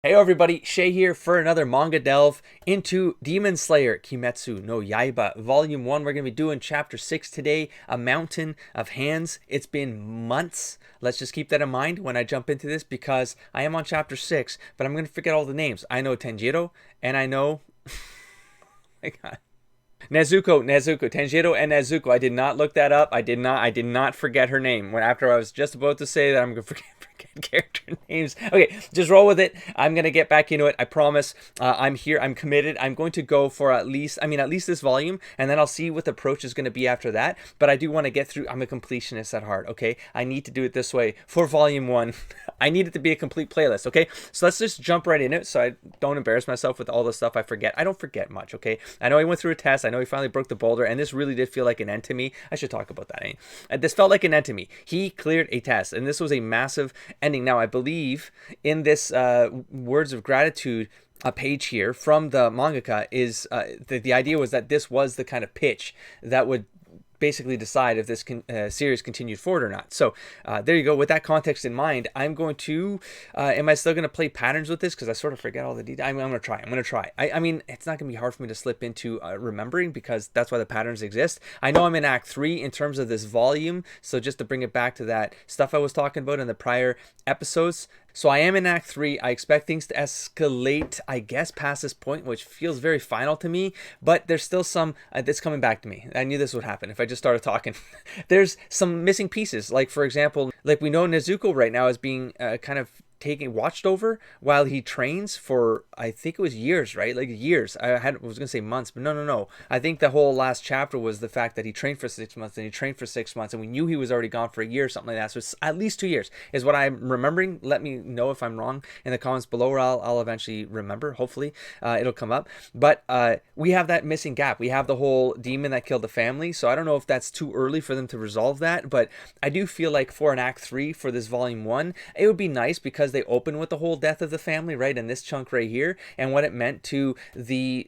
Hey everybody, Shay here for another manga delve into Demon Slayer Kimetsu no Yaiba Volume 1. We're going to be doing Chapter 6 today, A Mountain of Hands. It's been months. Let's just keep that in mind when I jump into this because I am on Chapter 6, but I'm going to forget all the names. I know Tenjiro, and I know... my God. Nezuko, Tenjiro and Nezuko. I did not look that up. I did not forget her name. When after I was just about to say that I'm going to forget character names. Okay, just roll with it. I'm going to get back into it. I promise. I'm here. I'm committed. I'm going to go for at least this volume, and then I'll see what the approach is going to be after that. But I do want to get through. I'm a completionist at heart, okay? I need to do it this way for volume 1. I need it to be a complete playlist, okay? So let's just jump right in it so I don't embarrass myself with all the stuff I forget. I don't forget much, okay? I know he went through a test. I know he finally broke the boulder, and this really did feel like an end to me. I should talk about that. This felt like an end to me. He cleared a test, and this was a massive ending. Now, I believe in this words of gratitude page here from the mangaka is the idea was that this was the kind of pitch that would basically decide if this series continued forward or not. So there you go. With that context in mind, I'm going to am I still going to play patterns with this because I sort of forget all the details. I'm going to try. I mean, it's not going to be hard for me to slip into remembering because that's why the patterns exist. I know I'm in Act 3 in terms of this volume, so just to bring it back to that stuff I was talking about in the prior episodes. So I am in Act 3. I expect things to escalate, I guess, past this point, which feels very final to me. But there's still some that's coming back to me. I knew this would happen if I just started talking. There's some missing pieces. Like, for example, like we know Nezuko right now is being kind of watched over while he trains for, I think it was years, right? Like years. Was gonna say months, but no. I think the whole last chapter was the fact that he trained for 6 months and he trained for 6 months, and we knew he was already gone for a year or something like that. So it's at least 2 years is what I'm remembering. Let me know if I'm wrong in the comments below, or I'll eventually remember. Hopefully it'll come up. But we have that missing gap. We have the whole demon that killed the family. So I don't know if that's too early for them to resolve that, but I do feel like for an Act 3 for this Volume 1, it would be nice because they open with the whole death of the family, right, in this chunk right here, and what it meant to the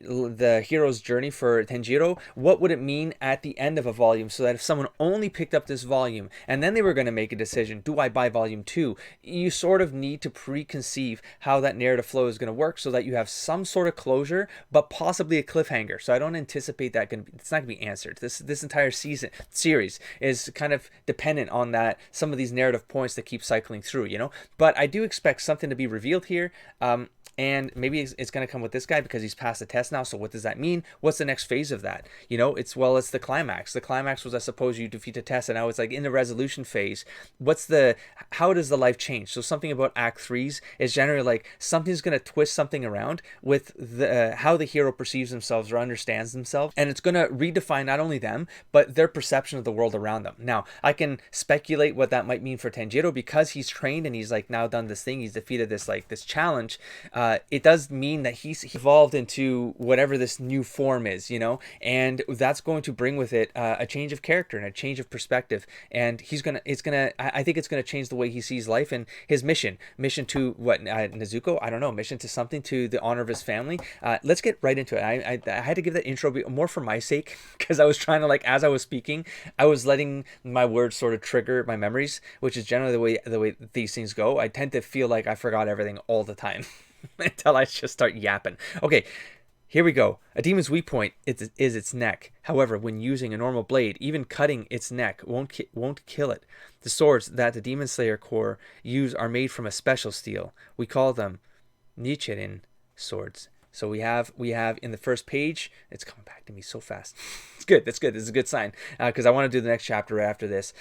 hero's journey for Tenjiro. What would it mean at the end of a volume, so that if someone only picked up this volume and then they were going to make a decision, do I buy volume 2, you sort of need to preconceive how that narrative flow is going to work so that you have some sort of closure, but possibly a cliffhanger. So I don't anticipate that it's not going to be answered. This entire series is kind of dependent on that, some of these narrative points that keep cycling through, but I do expect something to be revealed here, and maybe it's going to come with this guy because he's passed the test now. So what does that mean? What's the next phase of that? It's the climax. The climax was, I suppose, you defeat the test, and now it's like in the resolution phase. How does the life change? So something about Act 3s is generally like something's going to twist something around with how the hero perceives themselves or understands themselves, and it's going to redefine not only them but their perception of the world around them. Now I can speculate what that might mean for Tenjiro because he's trained and he's like now done this thing. He's defeated this challenge. It does mean that he's evolved into whatever this new form is, and that's going to bring with it a change of character and a change of perspective. And I think it's gonna change the way he sees life and his mission to what, Nezuko? I don't know, mission to something, to the honor of his family. Let's get right into it. I had to give that intro more for my sake because I was trying to, as I was speaking, I was letting my words sort of trigger my memories, which is generally the way these things go. I tend to feel like I forgot everything all the time until I just start yapping. Okay, here we go. A demon's weak point is its neck. However, when using a normal blade, even cutting its neck won't kill it. The swords that the Demon Slayer Corps use are made from a special steel. We call them Nichiren swords. So we have in the first page, it's coming back to me so fast. It's good. That's good. This is a good sign because I want to do the next chapter right after this.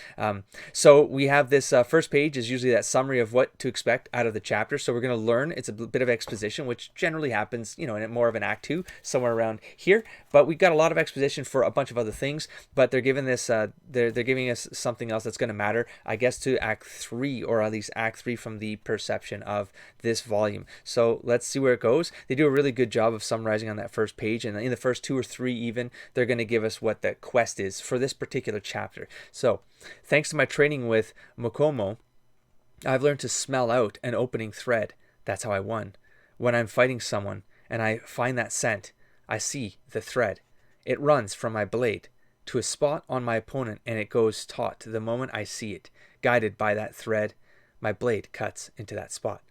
So we have this first page is usually that summary of what to expect out of the chapter. So we're going to learn. It's a bit of exposition, which generally happens, in more of an Act 2, somewhere around here. But we've got a lot of exposition for a bunch of other things. But they're giving this, they're giving us something else that's going to matter, I guess, to Act 3, or at least Act 3 from the perception of this volume. So let's see where it goes. They do a really good job of summarizing on that first page, and in the first 2 or 3 even, they're going to give us what the quest is for this particular chapter. So thanks to my training with Mokomo, I've learned to smell out an opening thread. That's how I won. When I'm fighting someone and I find that scent, I see the thread. It runs from my blade to a spot on my opponent, and it goes taut the moment I see it. Guided by that thread, my blade cuts into that spot.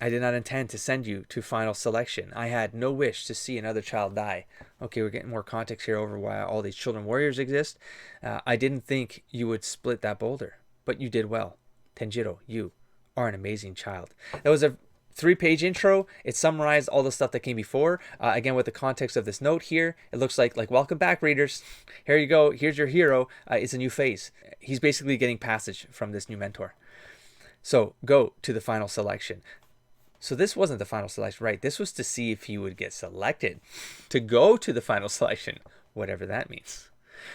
I did not intend to send you to final selection. I had no wish to see another child die. Okay, we're getting more context here over why all these children warriors exist. I didn't think you would split that boulder, but you did well. Tenjiro, you are an amazing child. That was a 3-page intro. It summarized all the stuff that came before. Again, with the context of this note here, it looks like welcome back, readers. Here you go. Here's your hero. It's a new phase. He's basically getting passage from this new mentor. So go to the final selection. So this wasn't the final selection, right? This was to see if he would get selected to go to the final selection, whatever that means.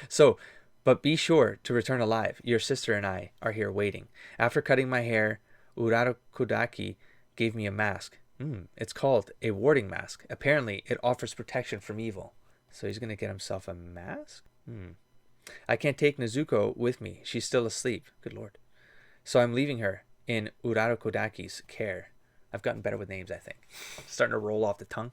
So, but be sure to return alive. Your sister and I are here waiting. After cutting my hair, Uraro Kodaki gave me a mask. It's called a warding mask. Apparently, it offers protection from evil. So he's going to get himself a mask? I can't take Nezuko with me. She's still asleep. Good Lord. So I'm leaving her in Uraro Kodaki's care. I've gotten better with names, I think. Starting to roll off the tongue.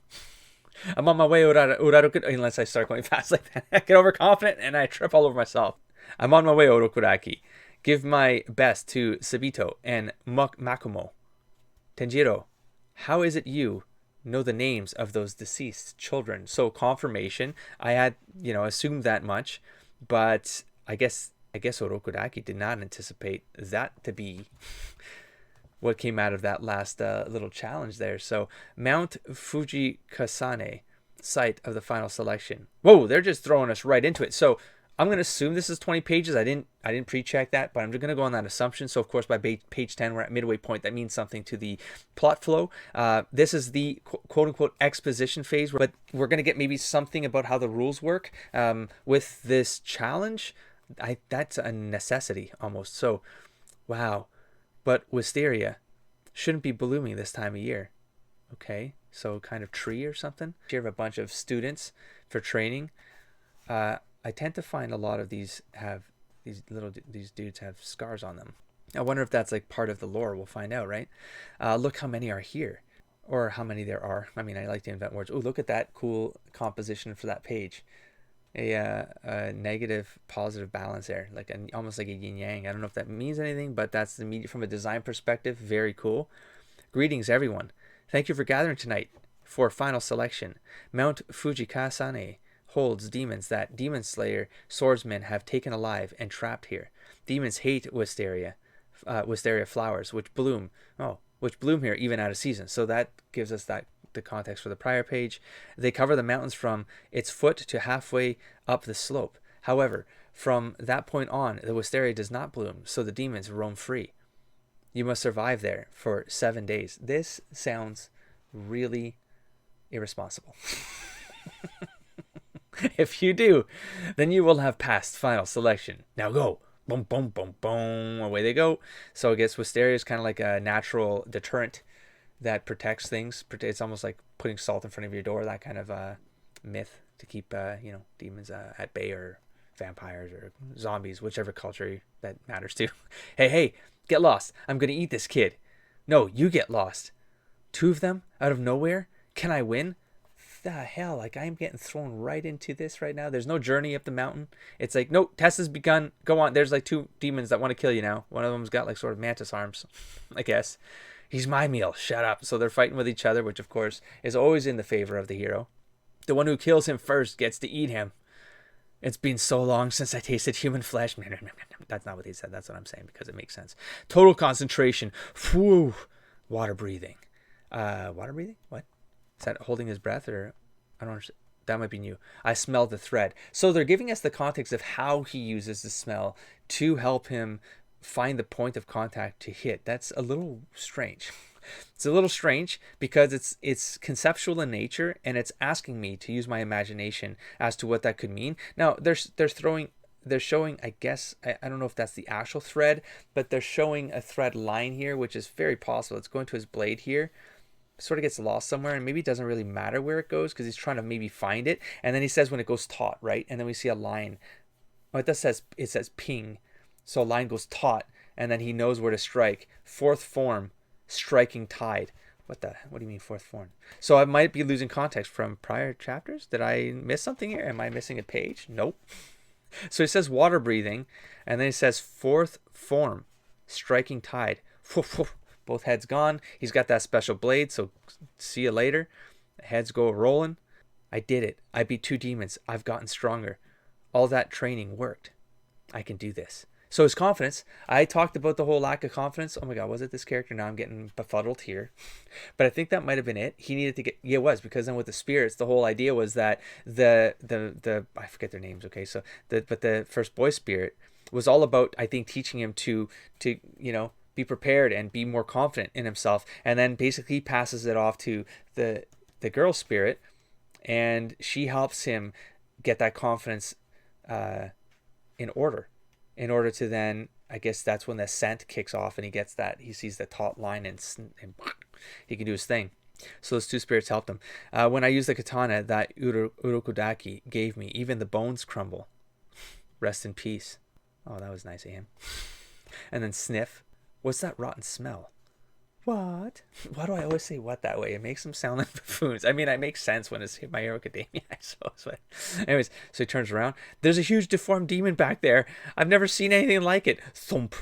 I'm on my way, unless I start going fast like that. I get overconfident and I trip all over myself. I'm on my way, Orokuraki. Give my best to Sabito and Makomo. Tenjiro, how is it you know the names of those deceased children? So confirmation. I had, assumed that much, but I guess Orokuraki did not anticipate that to be what came out of that last little challenge there. So Mount Fujikasane, site of the final selection. Whoa, they're just throwing us right into it. So I'm going to assume this is 20 pages. I didn't pre-check that, but I'm just going to go on that assumption. So of course by page 10 we're at midway point. That means something to the plot flow. This is the quote-unquote exposition phase, but we're going to get maybe something about how the rules work with this challenge. That's a necessity almost. So wow. But wisteria shouldn't be blooming this time of year. Okay, so kind of tree or something. Here have a bunch of students for training. I tend to find a lot of these dudes have scars on them. I wonder if that's like part of the lore. We'll find out, right? Look how many are here, or how many there are. I mean, I like to invent words. Oh, look at that cool composition for that page. A negative positive balance there, like almost like a yin yang. I don't know if that means anything, but that's from a design perspective, very cool. Greetings everyone, thank you for gathering tonight for final selection. Mount Fujikasane holds demons that demon slayer swordsmen have taken alive and trapped here. Demons hate wisteria flowers which bloom here even out of season. So that gives us the context for the prior page. They cover the mountains from its foot to halfway up the slope. However, from that point on, the wisteria does not bloom, so the demons roam free. You must survive there for 7 days. This sounds really irresponsible. If you do, then you will have passed final selection. Now go. Boom, boom, boom, boom. Away they go. So I guess wisteria is kind of like a natural deterrent that protects things. It's almost like putting salt in front of your door, that kind of myth to keep demons at bay, or vampires or zombies, whichever culture that matters to. Hey, get lost. I'm going to eat this kid. No, you get lost. 2 of them out of nowhere? Can I win? The hell, like I'm getting thrown right into this right now. There's no journey up the mountain. It's like, no, test has begun. Go on. There's like 2 demons that want to kill you now. One of them's got like sort of mantis arms, I guess. He's my meal. Shut up. So they're fighting with each other, which of course is always in the favor of the hero. The one who kills him first gets to eat him. It's been so long since I tasted human flesh. That's not what they said. That's what I'm saying because it makes sense. Total concentration. Whew. Water breathing. Water breathing? What? Is that holding his breath, or I don't understand. That might be new. I smell the thread. So they're giving us the context of how he uses the smell to help him find the point of contact to hit. That's a little strange. It's a little strange because it's conceptual in nature, and it's asking me to use my imagination as to what that could mean. Now they're showing, I guess, I don't know if that's the actual thread, but they're showing a thread line here, which is very possible. It's going to his blade here. Sort of gets lost somewhere, and maybe it doesn't really matter where it goes because he's trying to maybe find it. And then he says when it goes taut, right? And then we see a line. Oh, it says ping. So a line goes taut, and then he knows where to strike. 4th form, striking tide. What do you mean 4th form? So I might be losing context from prior chapters. Did I miss something here? Am I missing a page? Nope. So he says water breathing, and then he says 4th form, striking tide. Boom, Both heads gone. He's got that special blade, so see you later. Heads go rolling. I did it. I beat 2 demons. I've gotten stronger. All that training worked. I can do this. So his confidence, I talked about the whole lack of confidence. Oh my God, was it this character? Now I'm getting befuddled here. But I think that might have been it. He needed to get, yeah, it was, because then with the spirits, the whole idea was that the I forget their names, okay, so but the first boy spirit was all about, I think, teaching him to be prepared and be more confident in himself. And then basically he passes it off to the girl spirit, and she helps him get that confidence in order to then, I guess that's when the scent kicks off, and he gets that, he sees the taut line, and he can do his thing. So those 2 spirits helped him. When I used the katana that Urokodaki gave me, even the bones crumble. Rest in peace. Oh, that was nice of him. And then sniff. What's that rotten smell? What? Why do I always say what that way? It makes them sound like buffoons. I mean, it makes sense when it's My Hero Academia, I suppose. But anyways, so he turns around. There's a huge deformed demon back there. I've never seen anything like it. Thump.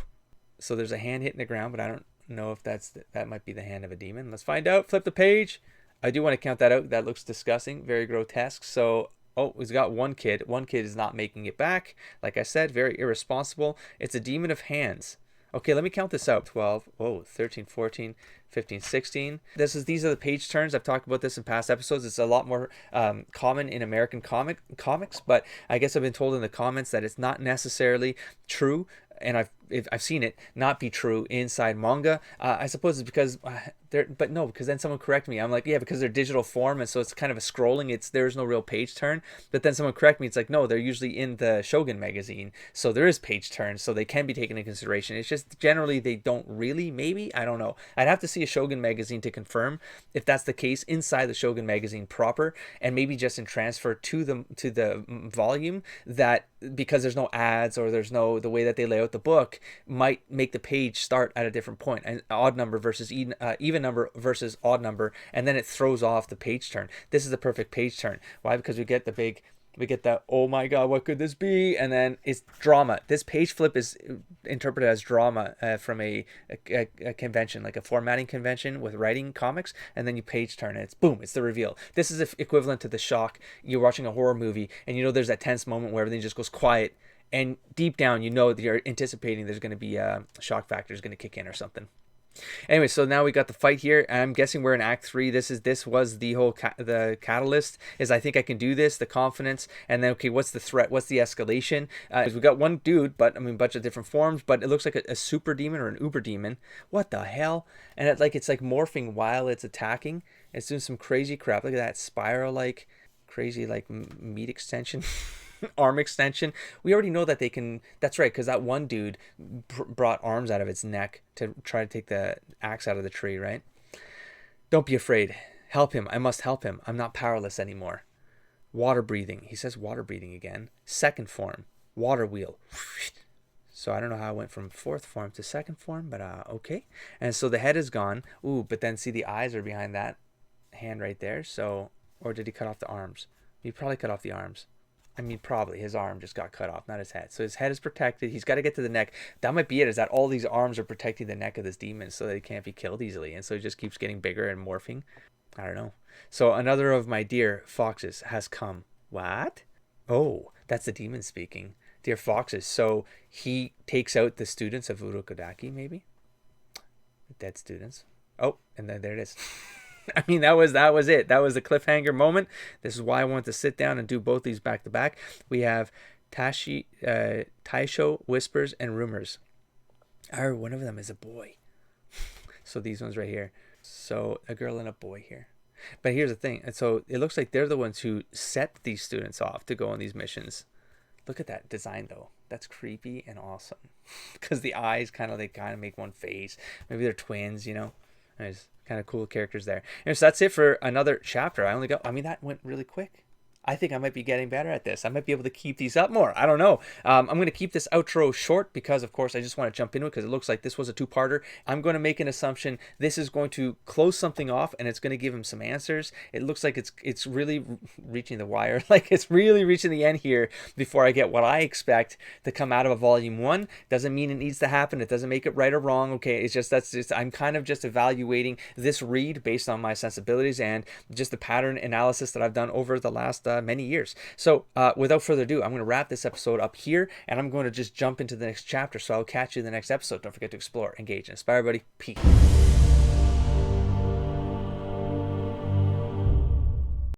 So there's a hand hitting the ground, but I don't know if that might be the hand of a demon. Let's find out. Flip the page. I do want to count that out. That looks disgusting. Very grotesque. So, oh, he's got one kid. One kid is not making it back. Like I said, very irresponsible. It's a demon of hands. Okay, let me count this out. 12, 13, 14, 15, 16. These are the page turns. I've talked about this in past episodes. It's a lot more common in American comics, but I guess I've been told in the comments that it's not necessarily true, and I've seen it not be true inside manga. I suppose it's because but no, because then someone corrected me. I'm like, yeah, because they're digital form, and so it's kind of a scrolling. There's no real page turn. But then someone correct me. It's like, no, they're usually in the Shogun magazine, so there is page turns, so they can be taken into consideration. It's just generally they don't really. Maybe, I don't know. I'd have to see a Shogun magazine to confirm if that's the case inside the Shogun magazine proper, and maybe just in transfer to the volume, that because there's no ads or there's no, the way that they lay out the book might make the page start at a different point, an odd number versus even number versus odd number, and then it throws off the page turn. This is the perfect page turn. Why? Because we get that, oh my God, what could this be? And then it's drama. This page flip is interpreted as drama from a convention, like a formatting convention with writing comics, and then you page turn and it's boom, it's the reveal. This is equivalent to the shock. You're watching a horror movie and there's that tense moment where everything just goes quiet, and deep down that you're anticipating there's going to be a shock factor is going to kick in or something. Anyway, so now we got the fight here. I'm guessing we're in Act 3. This was the whole the catalyst. Is I think I can do this. The confidence, and then okay, what's the threat? What's the escalation? We got one dude, but I mean, bunch of different forms. But it looks like a super demon or an uber demon. What the hell? And it's like morphing while it's attacking. It's doing some crazy crap. Look at that spiral, like crazy, like meat extension. Arm extension. We already know that they can. That's right, because that one dude brought arms out of its neck to try to take the axe out of the tree, right? Don't be afraid. Help him. I must help him. I'm not powerless anymore. Water breathing. He says water breathing again. Second form. Water wheel. So I don't know how I went from fourth form to second form, but okay. And so the head is gone. Ooh, but then see the eyes are behind that hand right there. So, or did he cut off the arms? He probably cut off the arms. I mean, probably his arm just got cut off, not his head. So his head is protected. He's got to get to the neck. That might be it, is that all these arms are protecting the neck of this demon so that he can't be killed easily. And so he just keeps getting bigger and morphing. I don't know. So another of my dear foxes has come. What? Oh, that's the demon speaking. Dear foxes. So he takes out the students of Urokodaki, maybe? The dead students. Oh, and then there it is. I mean, that was it. That was the cliffhanger moment. This is why I wanted to sit down and do both these back to back. We have Taisho, Whispers, and Rumors. One of them is a boy. So these ones right here. So a girl and a boy here. But here's the thing. And so it looks like they're the ones who set these students off to go on these missions. Look at that design, though. That's creepy and awesome. Because the eyes kind of make one face. Maybe they're twins, There's kind of cool characters there. And so that's it for another chapter. That went really quick. I think I might be getting better at this. I might be able to keep these up more. I don't know. I'm going to keep this outro short because, of course, I just want to jump into it because it looks like this was a two-parter. I'm going to make an assumption. This is going to close something off, and it's going to give him some answers. It looks like it's really reaching the wire. Like it's really reaching the end here before I get what I expect to come out of a volume 1. Doesn't mean it needs to happen. It doesn't make it right or wrong. Okay, it's just I'm kind of just evaluating this read based on my sensibilities and just the pattern analysis that I've done over the last many years. So without further ado, I'm going to wrap this episode up here, and I'm going to just jump into the next chapter. So I'll catch you in the next episode. Don't forget to explore, engage, and inspire, buddy. Peace.